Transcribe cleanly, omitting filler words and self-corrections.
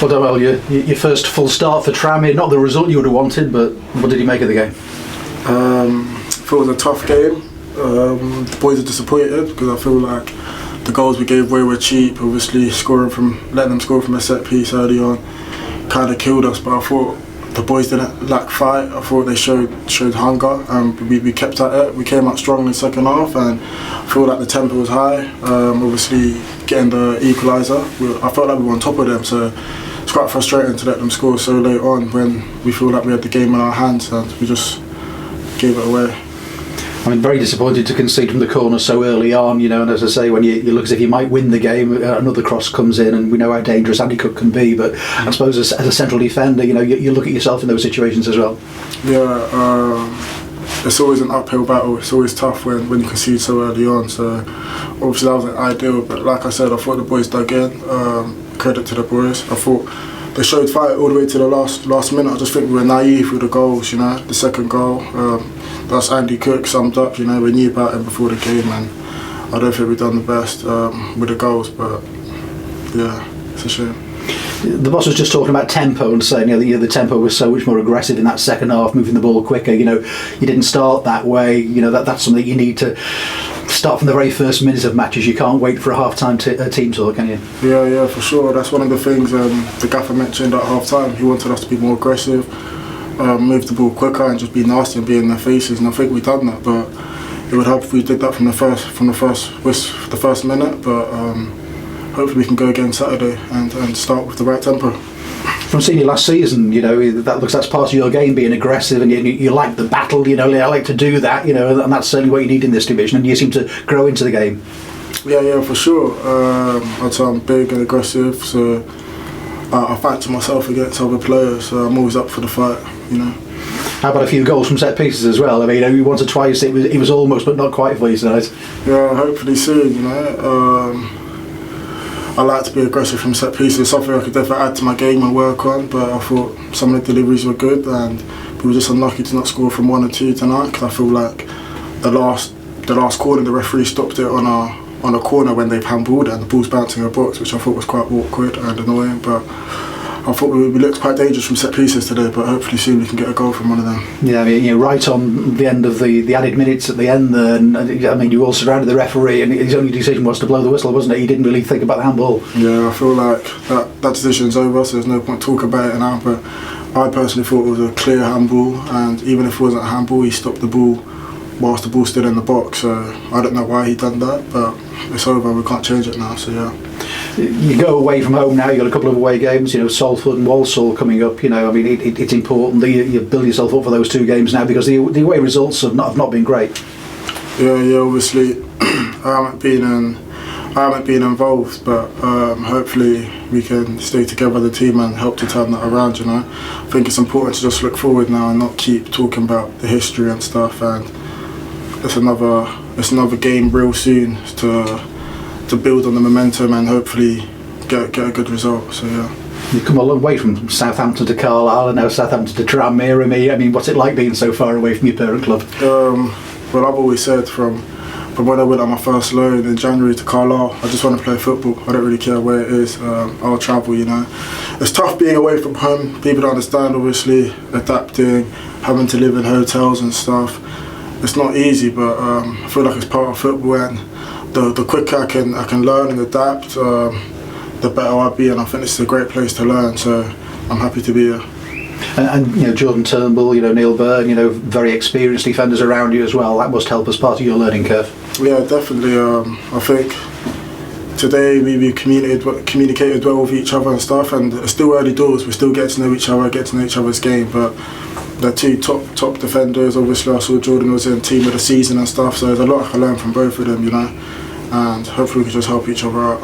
Well, Dynel, your first full start for Tranmere, not the result you would have wanted, but what did you make of the game? I thought it was a tough game. The boys are disappointed because I feel like the goals we gave away were cheap. Obviously, letting them score from a set piece early on kind of killed us. But I thought the boys didn't lack fight. I thought they showed hunger, and we kept at it. We came out strong in the second half, and I feel like the tempo was high. Obviously, getting the equaliser, I felt like we were on top of them. So it's quite frustrating to let them score so late on when we feel like we had the game in our hands, and we just gave it away. I mean, very disappointed to concede from the corner so early on, and as I say, when you look as if you might win the game, another cross comes in, and we know how dangerous Andy Cook can be, but I suppose as a central defender, you look at yourself in those situations as well. Yeah, it's always an uphill battle. It's always tough when you concede so early on, so obviously that wasn't ideal, but like I said, I thought the boys dug in. Credit to the boys. I thought they showed fight all the way to the last minute. I just think we were naive with the goals, the second goal. That's Andy Cook summed up, we knew about him before the game, and I don't think we've done the best with the goals, but yeah, it's a shame. The boss was just talking about tempo and saying the tempo was so much more aggressive in that second half, moving the ball quicker. You didn't start that way. That's something you need to start from the very first minute of matches. You can't wait for a half-time team talk, can you? Yeah, for sure. That's one of the things the gaffer mentioned at half-time. He wanted us to be more aggressive, move the ball quicker, and just be nasty and be in their faces. And I think we've done that. But it would help if we did that from the first minute. But hopefully we can go again Saturday and start with the right tempo. From seeing you last season, that's part of your game, being aggressive, and you like the battle. I like to do that, and that's certainly what you need in this division. And you seem to grow into the game. Yeah, for sure. I'd say I'm big and aggressive, so I fancy myself against other players. So I'm always up for the fight. How about a few goals from set pieces as well? I mean, once or twice it was almost, but not quite for you tonight. Yeah, hopefully soon. I like to be aggressive from set pieces, something I could definitely add to my game and work on, but I thought some of the deliveries were good, and we were just unlucky to not score from 1 or 2 tonight, because I feel like the last corner, the referee stopped it on a corner when they've handballed it and the ball's bouncing in the box, which I thought was quite awkward and annoying, but I thought we looked quite dangerous from set pieces today, but hopefully soon we can get a goal from one of them. Yeah, I mean, right on the end of the added minutes at the end there, and I mean, you all surrounded the referee, and his only decision was to blow the whistle, wasn't it? He didn't really think about the handball. Yeah, I feel like that decision's over, so there's no point talking about it now, but I personally thought it was a clear handball, and even if it wasn't a handball, he stopped the ball whilst the ball's still in the box, so I don't know why he done that, but it's over, we can't change it now, so yeah. You go away from home now, you've got a couple of away games, Salford and Walsall coming up, I mean, it's important that you build yourself up for those 2 games now, because the away results have not been great. Yeah, obviously I haven't been involved, but hopefully we can stay together as a team and help to turn that around, I think it's important to just look forward now and not keep talking about the history and stuff, and it's another game real soon to build on the momentum and hopefully get a good result. So yeah. You've come a long way from Southampton to Carlisle and now Southampton to Tranmere. I mean, what's it like being so far away from your parent club? Well, I've always said from when I went on my first loan in January to Carlisle, I just want to play football. I don't really care where it is. I'll travel, It's tough being away from home. People don't understand, obviously, adapting, having to live in hotels and stuff. It's not easy, but I feel like it's part of football, and the quicker I can learn and adapt, the better I'll be, and I think this is a great place to learn, so I'm happy to be here. And Jordan Turnbull, Neil Byrne, very experienced defenders around you as well. That must help as part of your learning curve. Yeah, definitely. I think today we communicated well with each other and stuff, and it's still early doors. We still get to know each other, get to know each other's game, but they're 2 top defenders. Obviously, I saw Jordan was in team of the season and stuff, so there's a lot I can learn from both of them, and hopefully we can just help each other out.